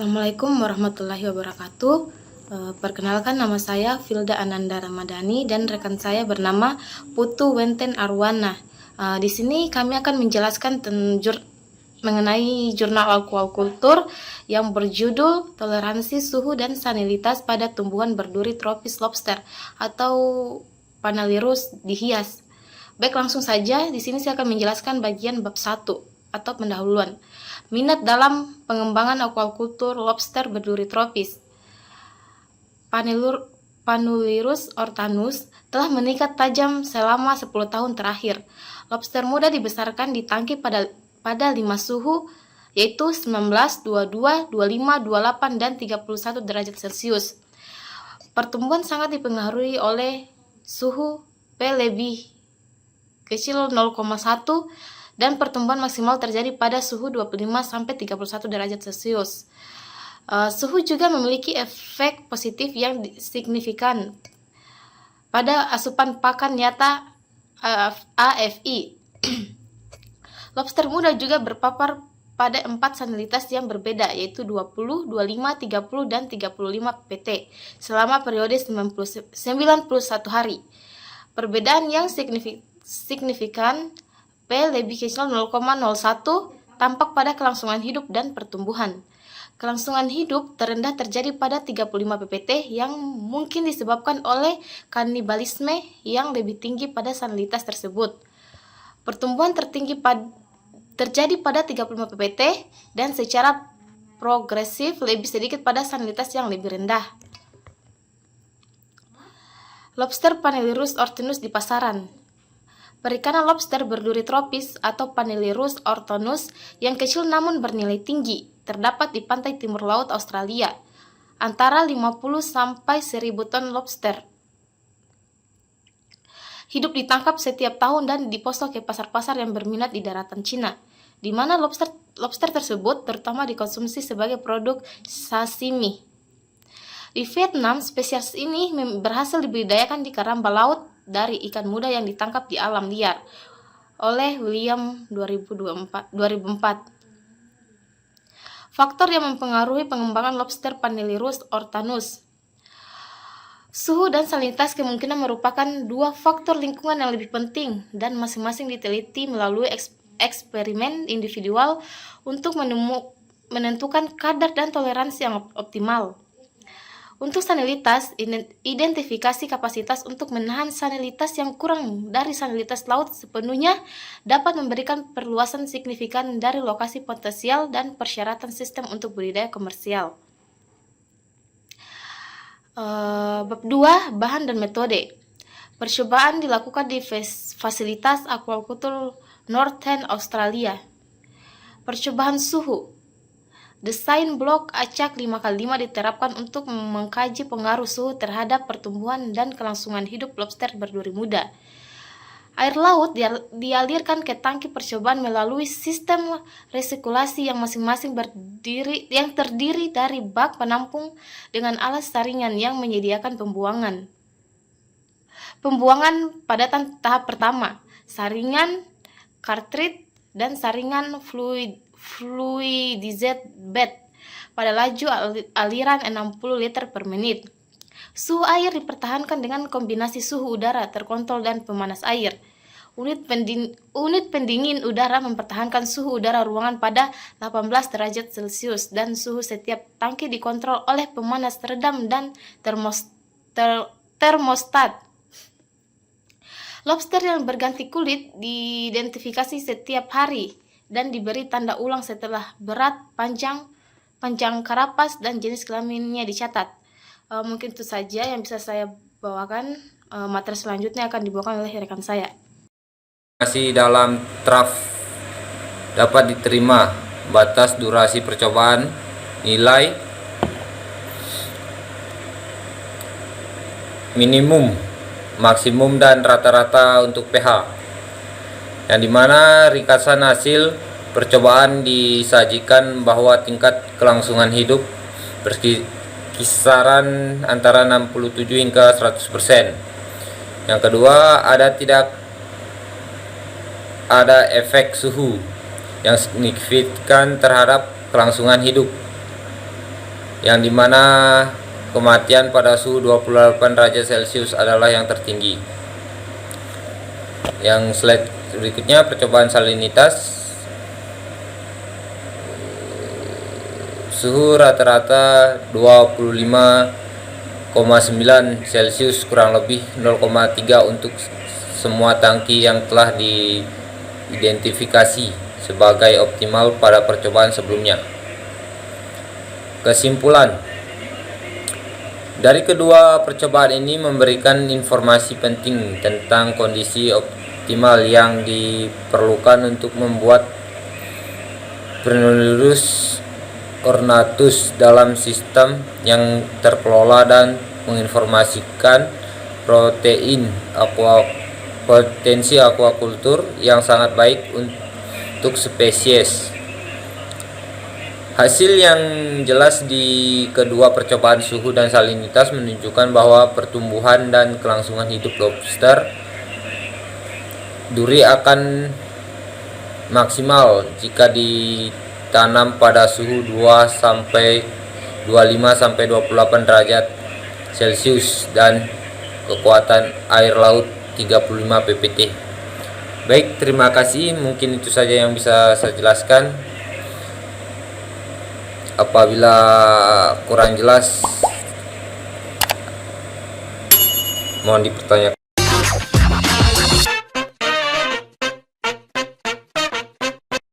Assalamualaikum warahmatullahi wabarakatuh. Perkenalkan, nama saya Filda Ananda Ramadhani dan rekan saya bernama Putu Wenten Arwana. Di sini kami akan menjelaskan mengenai jurnal aquaculture yang berjudul Toleransi Suhu dan Salinitas pada Tumbuhan Berduri Tropis Lobster atau Panelirus dihias. Baik, langsung saja. Di sini saya akan menjelaskan bagian bab 1 atau pendahuluan. Minat dalam pengembangan aquaculture lobster berduri tropis. Panulirus ortanus telah meningkat tajam selama 10 tahun terakhir. Lobster muda dibesarkan di tangki pada 5 suhu, yaitu 19, 22, 25, 28, dan 31 derajat Celcius. Pertumbuhan sangat dipengaruhi oleh suhu P lebih kecil 0,1 dan pertumbuhan maksimal terjadi pada suhu 25-31 derajat Celcius. Suhu juga memiliki efek positif yang signifikan pada asupan pakan nyata AFI. Lobster muda juga berpapar pada 4 salinitas yang berbeda, yaitu 20, 25, 30, dan 35 pt selama periode 91 hari. Perbedaan yang signifikan P lebih kecil 0,01 tampak pada kelangsungan hidup dan pertumbuhan. Kelangsungan hidup terendah terjadi pada 35 ppt yang mungkin disebabkan oleh kanibalisme yang lebih tinggi pada salinitas tersebut. Pertumbuhan tertinggi terjadi pada 35 ppt dan secara progresif lebih sedikit pada salinitas yang lebih rendah. Lobster Panelirus ortanus di pasaran. Perikanan lobster berduri tropis atau Panelirus ortanus yang kecil namun bernilai tinggi terdapat di pantai timur laut Australia, antara 50 sampai 1000 ton lobster. Hidup ditangkap setiap tahun dan diposok ke pasar-pasar yang berminat di daratan Cina, di mana lobster tersebut terutama dikonsumsi sebagai produk sashimi. Di Vietnam, spesies ini berhasil dibudidayakan di keramba laut dari ikan muda yang ditangkap di alam liar oleh William 2004. Faktor yang mempengaruhi pengembangan lobster Panelirus ortanus. Suhu dan salinitas kemungkinan merupakan dua faktor lingkungan yang lebih penting dan masing-masing diteliti melalui eksperimen individual untuk menentukan kadar dan toleransi yang optimal. Untuk salinitas, identifikasi kapasitas untuk menahan salinitas yang kurang dari salinitas laut sepenuhnya dapat memberikan perluasan signifikan dari lokasi potensial dan persyaratan sistem untuk budidaya komersial. Bab 2, bahan dan metode. Percobaan dilakukan di fasilitas aquaculture Northern Australia. Percobaan suhu. Desain blok acak 5x5 diterapkan untuk mengkaji pengaruh suhu terhadap pertumbuhan dan kelangsungan hidup lobster berduri muda. Air laut dialirkan ke tangki percobaan melalui sistem resikulasi yang masing-masing terdiri dari bak penampung dengan alas saringan yang menyediakan pembuangan. Pembuangan padatan tahap pertama, saringan cartridge dan saringan fluidized bed pada laju aliran 60 liter per menit. Suhu air dipertahankan dengan kombinasi suhu udara terkontrol dan pemanas air. Unit pendingin udara mempertahankan suhu udara ruangan pada 18 derajat Celcius dan suhu setiap tangki dikontrol oleh pemanas redam dan termostat. Lobster yang berganti kulit diidentifikasi setiap hari dan diberi tanda ulang setelah berat, panjang karapas, dan jenis kelaminnya dicatat. Mungkin itu saja yang bisa saya bawakan. Materi selanjutnya akan dibawakan oleh rekan saya. Masih dalam draft dapat diterima. Batas durasi percobaan, nilai minimum, maksimum, dan rata-rata untuk pH, yang dimana ringkasan hasil percobaan disajikan bahwa tingkat kelangsungan hidup berkisaran antara 67 hingga 100%. Yang kedua, tidak ada efek suhu yang signifikan terhadap kelangsungan hidup. yang dimana kematian pada suhu 28 derajat Celcius adalah yang tertinggi. Yang slide berikutnya percobaan salinitas. Suhu rata-rata 25,9 Celcius, kurang lebih 0,3 untuk semua tangki yang telah diidentifikasi sebagai optimal pada percobaan sebelumnya. Kesimpulan dari kedua percobaan ini memberikan informasi penting tentang kondisi optimal yang diperlukan untuk membuat Prunellus ornatus dalam sistem yang terkelola dan menginformasikan potensi aquakultur yang sangat baik untuk spesies. Hasil yang jelas di kedua percobaan suhu dan salinitas menunjukkan bahwa pertumbuhan dan kelangsungan hidup lobster duri akan maksimal jika ditanam pada suhu 25 sampai 28 derajat Celcius dan kekuatan air laut 35 ppt. Baik, terima kasih. Mungkin itu saja yang bisa saya jelaskan. Apabila kurang jelas mohon dipertanyakan.